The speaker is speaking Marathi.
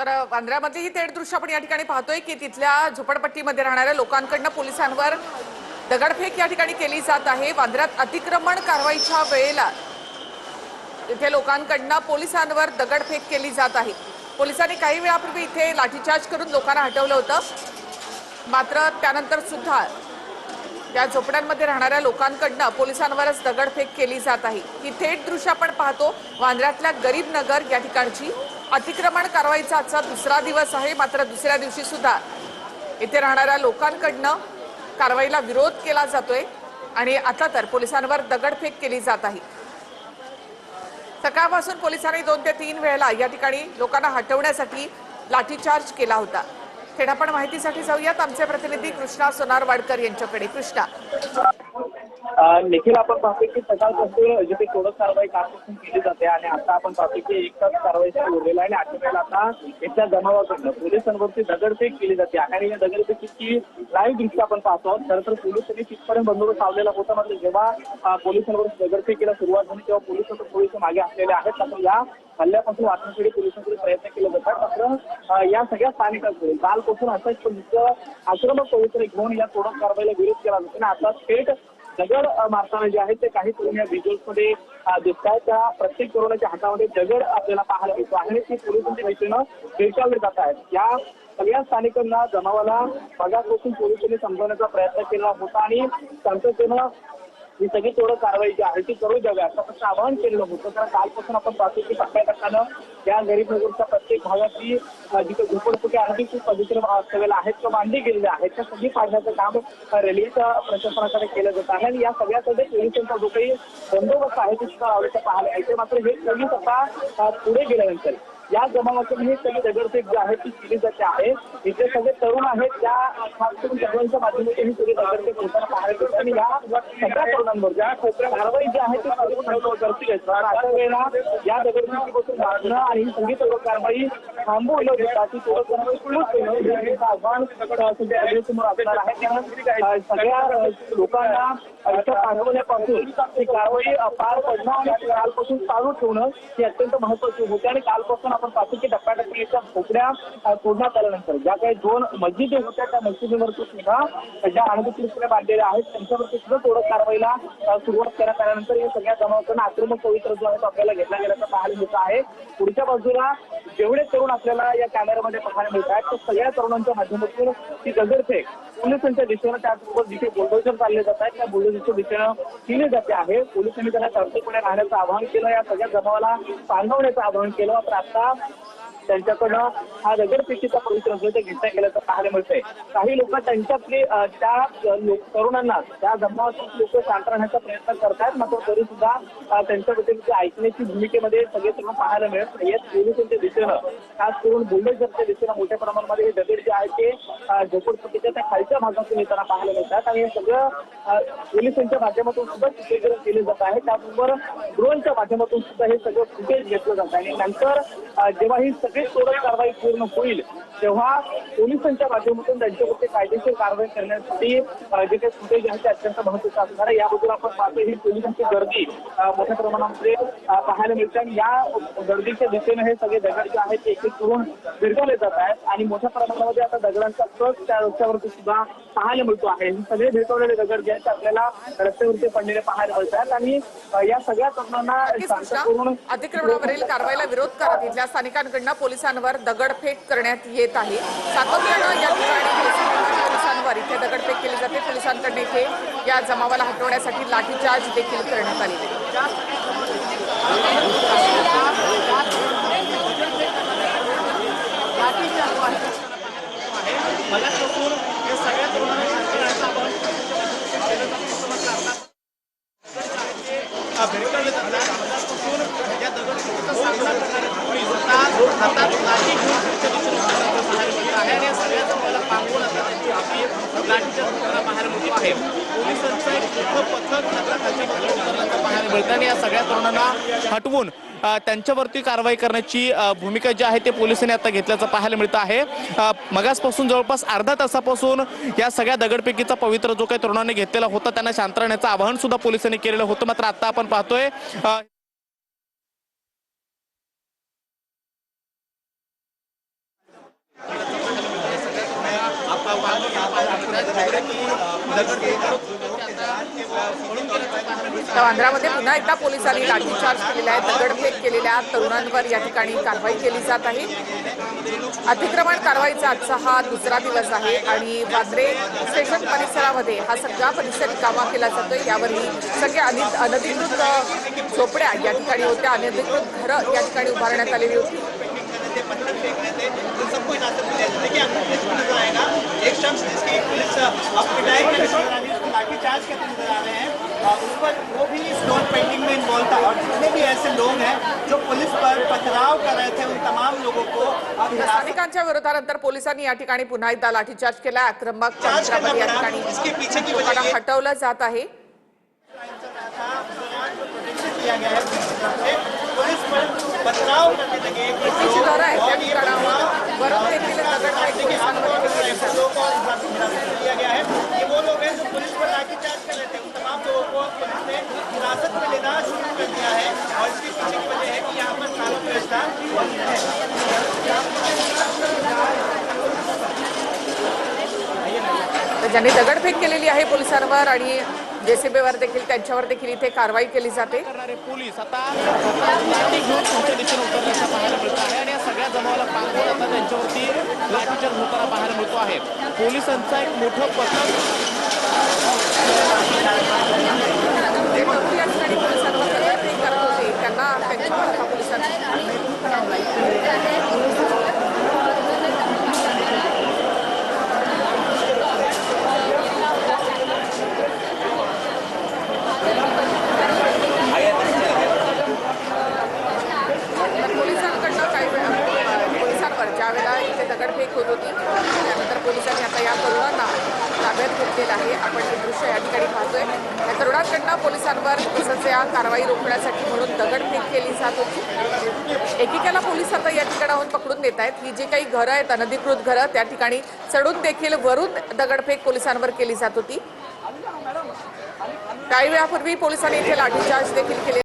तर वांद्र्यामधली ही थेट दृश्य आपण या ठिकाणी पाहतोय की तिथल्या झोपडपट्टीमध्ये राहणाऱ्या लोकांकडून पोलिसांवर दगडफेक या ठिकाणी केली जात आहे। वांद्र्यात अतिक्रमण कारवाईच्या वेळेला इथे लोकांकडून पोलिसांवर दगडफेक केली जात आहे। पोलिसांनी काही वेळापूर्वी इथे लाठीचार्ज करून लोकांना हटवलं होतं, मात्र त्यानंतर सुद्धा त्या झोपड्यांमध्ये राहणाऱ्या लोकांकडून पोलिसांवरच दगडफेक केली जात आहे। ही थेट दृश्य आपण पाहतो वांद्र्यातल्या गरीब नगर या ठिकाणची। अतिक्रमण कारवाईचा आजचा दुसरा दिवस आहे, मात्र दुसऱ्या दिवशी सुद्धा इथे राहणाऱ्या लोकांकडून कारवाईला विरोध केला जातोय आणि आता तर पोलिसांवर दगडफेक केली जात आहे। सकाळपासून पोलिसांनी 2 ते 3 वेळेला या ठिकाणी लोकांना हटवण्यासाठी लाठीचार्ज केला होता। थेट आपण माहितीसाठी जाऊयात आमचे प्रतिनिधी कृष्णा सोनारवाडकर यांच्याकडे। कृष्णा, निखिल, आपण पाहतो की सकाळपासून जिथे कडक कारवाई कालपासून केली जाते आणि आता आपण पाहतो की एक तास कारवाई सुरू उरलेला आहे आणि आठवड्याला आता इथल्या जमावाकडनं पोलिसांवरती दगडफेक केली जाते आणि या दगडफेकीची लाईव्ह दृश्य आपण पाहतो आहोत। खरं तर पोलिसांनी तिथपर्यंत बंदोबस्त लावलेला होता, मात्र जेव्हा पोलिसांवर दगडफेकीला सुरुवात झाली तेव्हा पोलिस मागे असलेले आहेत। मात्र या हल्ल्यापासून वाचण्यासाठी पोलिसांकडे प्रयत्न केले जातात, मात्र या सगळ्या स्थानिकांकडून कालपासून असाच पद्धतीचं आक्रमक पवित्र घेऊन या कडक कारवाईला विरोध केला जातो आणि आता थेट दगड मारताना जे आहेत ते काही तरुण या व्हिज्युअल्समध्ये दिसत आहेत। त्या प्रत्येक तरुणाच्या हातामध्ये दगड आपल्याला पाहायला मिळतो आणि ते पोलिसांच्या दिशेनं भेटावले जात आहेत। या सगळ्या स्थानिकांना जमावाला मगापासून पोलिसांनी समजवण्याचा प्रयत्न केला होता आणि शांततेनं ही सगळी कडक कारवाई जी आहे ती करू द्यावी असं फक्त आवाहन केलेलं होतं। कारण कालपासून आपण पाहतो की टप्प्याटप्प्यानं या गरीब नगरच्या प्रत्येक भागातली जिथे झोपडपट्टी अनधिकृत पद्धतीने वास्तव्याला आहेत किंवा बांधली गेलेली आहेत त्या सगळी पाडण्याचं काम रेल्वेच्या प्रशासनाकडे केलं जात आहे आणि या सगळ्यासाठी पोलिसांचा जो काही बंदोबस्त आहे ते सुद्धा लावण्याचं पाहायला मिळते। मात्र हे सगळी आता पुढे गेल्यानंतर या जमावातून ही सगळी दगडफेक जी आहे ती केली जाते आहे। इथे सगळे तरुण आहेत त्या खास करून तरुणांच्या माध्यमातून ही सगळी दगडफेक होताना पाहायला मिळते आणि या सगळ्या तरुणांवर ज्या कोपऱ्या कारवाई जी आहे ती करतील अशा वेळेला या दगडफेकीपासून वाचणं आणि ही सगळी कडक कारवाई थांबवलं जातात ती कडक कारवाई सुरूच करणं आव्हान सध्या समोर असणार आहे। कारण सगळ्या लोकांना इथं पाठवण्यापासून ही कारवाई पार पडणं आणि कालपासून चालू ठेवणं ही अत्यंत महत्वाची होती आणि कालपासून आपण पाहतो की टप्प्याटप्प्याच्या खोकड्या सोडण्यात आल्यानंतर ज्या काही 2 मस्जिदी होत्या त्या मस्जिदीवरती सुद्धा ज्या अनधिकृतपणे बांधलेल्या आहेत त्यांच्यावरती सुद्धा कडक कारवाईला सुरुवात करण्यात आल्यानंतर या सगळ्या जमावाकडून आक्रमक पवित्र जो आहे तो आपल्याला घेतला गेल्याचं पाहायला मिळत आहे। पुढच्या बाजूला जेवढे तरुण आपल्याला या कॅमेऱ्यामध्ये पाहायला मिळत आहेत त्या सगळ्या तरुणांच्या माध्यमातून ही दगडफेक पोलिसांच्या दिशेनं त्याचबरोबर जिथे बुलडोजर चालले जात आहेत त्या बुलडोजरच्या दिशेनं केली जाते आहे। पोलिसांनी त्यांना शांतपणे राहण्याचं आवाहन केलं, या सगळ्या जमावाला सांगवण्याचं आवाहन केलं, मात्र आता त्यांच्याकडनं हा दगडफेकीचा पवित्र जो ते घेतला गेल्याचं पाहायला मिळतंय। काही लोक त्यांच्यातले त्या तरुणांना त्या जमावातील लोक शांत राहण्याचा प्रयत्न करतात, मात्र तरी सुद्धा त्यांच्याबद्दल ऐकण्याची भूमिकेमध्ये सगळे तरुण पाहायला मिळत नाहीयेत। पोलिसांच्या दिशेनं खास करून बुलडोजरच्या दिशेनं मोठ्या प्रमाणामध्ये हे दगड जे आहेत ते झोपडपट्टीच्या त्या खालच्या भागातून येताना पाहायला मिळतात आणि हे सगळं पोलिसांच्या माध्यमातून सुद्धा चित्रीकरण केले जात आहे। त्याचबरोबर ड्रोनच्या माध्यमातून सुद्धा हे सगळं फुटेज घेतलं जात आहे आणि नंतर जेव्हा ही सगळी कडक कारवाई पूर्ण होईल तेव्हा पोलिसांच्या माध्यमातून त्यांच्यावरती कायदेशीर कारवाई करण्यासाठी जे काही फुटेज आहे ते अत्यंत महत्त्वाचं असणार आहे। याबद्दल आपण पाहतो ही पोलिसांची गर्दी मोठ्या प्रमाणामध्ये पाहायला मिळते आणि या गर्दीच्या दिशेने हे सगळे दगड जे आहेत ते एक करून भिरकवले जात आहेत आणि मोठ्या प्रमाणामध्ये आता दगडांचा ट्रक त्या रस्त्यावरती सुद्धा पाहायला मिळतो आहे। सगळे भिरकवलेले दगड जे आहेत ते आपल्याला रस्त्यावरती पडलेले पाहायला मिळतात आणि या सगळ्या तरुणांना शांत करून अतिक्रमणावरील कारवाईला विरोध करत इथल्या स्थानिकांकडून पोलिसांवर दगडफेक करण्यात येत आहे। सातत्यानं या ठिकाणी पोलिसांवर इथे दगडफेक केली जाते। पोलिसांकडून इथे या जमावाला हटवण्यासाठी लाठीचार्ज देखील करण्यात आलेले आहे। आणि या सगळ्या तरुणांना हटवून त्यांच्यावरती कारवाई करण्याची भूमिका जी आहे ते पोलिसांनी आता घेतल्याचं पाहायला मिळतं आहे। मगासपासून जवळपास अर्धा तासापासून या सगळ्या दगडफेकीचा पवित्र जो काही तरुणांनी घेतलेला होता त्यांना शांत राहण्याचं आवाहन सुद्धा पोलिसांनी केलेलं होतं, मात्र आता आपण पाहतोय तर वांद्र्यामध्ये पुन्हा एकदा पोलिसांनी लाठीचार्ज केलेला आहे. दगडफेक केलेल्या तरुणांवर या ठिकाणी कारवाई केली जात आहे. अतिक्रमण कारवाईचा आजचा हा दुसरा दिवस आहे आणि वांद्रे स्टेशन परिसरामध्ये हा सगळा परिसर रिकामा केला जातोय. यावरही सगळ्या अनधिकृत झोपड्या या ठिकाणी होत्या, अनधिकृत घरं या ठिकाणी उभारण्यात आलेली होती. सबको हिरासत में लिया जाए। देखिए आपको पुलिस को नजर आएगा, एक शख्स जिसकी पुलिस अब पिटाई करने नजर आ रही है, उसको लाठीचार्ज करते नजर आ रहे हैं। उस पर वो भी स्टोन पेंटिंग में इन्वॉल्व था और जितने भी ऐसे लोग हैं जो पुलिस पर पथराव कर रहे थे उन तमाम लोगों को अब स्थानिकांच्या विरोधानंतर पोलिसांनी या ठिकाणी पुन्हा एकदा लाठीचार्ज केला. आक्रमक पवित्रामध्ये या ठिकाणी इसके पीछे की लोकांना वजह हटवलं जात आहे. किया गया है पुलिस पर पथराव करने लगे जी घरं आहेत त्या ठिकाणावर वरून देखील दगडफेक पोलिसांवर केली जाते. लोगों को हिरासत में लिया गया है। ये वो लोग हैं जो पुलिस पर लाठीचार्ज कर रहे थे, उन तमाम लोगों को पुलिस ने हिरासत में लेना शुरू कर दिया है और इसके पीछे की वजह है कि यहाँ पर कानून व्यवस्था तर ज्यांनी दगडफेक केलेली आहे पोलिसांवर आणि जेसीबीवर देखील त्यांच्यावर देखील इथे कारवाई केली जाते. करणारे पोलीस आता लाठी घेऊन तुमच्या दिशेने उतरल्याचं पाहायला मिळतं आहे आणि या सगळ्या जमावाला पांगवून आता त्यांच्यावरती लाठीचार्ज होताना पाहायला मिळतो आहे. पोलिसांचा एक मोठं पथक जे तरुण या ठिकाणी पोलिसांवर दगडफेक करत होते त्यांना त्यांच्यावर आता पोलिसांनी पोलिसांकडनं काही पोलिसांवर ज्या वेळेला इथे दगडफेक होत होती त्यानंतर पोलिसांनी आता या तरुणांना ताब्यात घेतलेलं आहे. आपण हे दृश्य या ठिकाणी पाहतोय. या तरुणांकडनं पोलिसांवर तसंच या कारवाई रोखण्यासाठी म्हणून दगडफेक केली जात होती. एकेकाला पोलीस आता या ठिकाणाहून पकडून देत आहेत. ही जी काही घरं आहेत अनधिकृत घरं त्या ठिकाणी चढून देखील वरून दगडफेक पोलिसांवर केली जात होती. काही वेळापूर्वी पोलिसांनी इथे लाठीचार्ज देखील केले.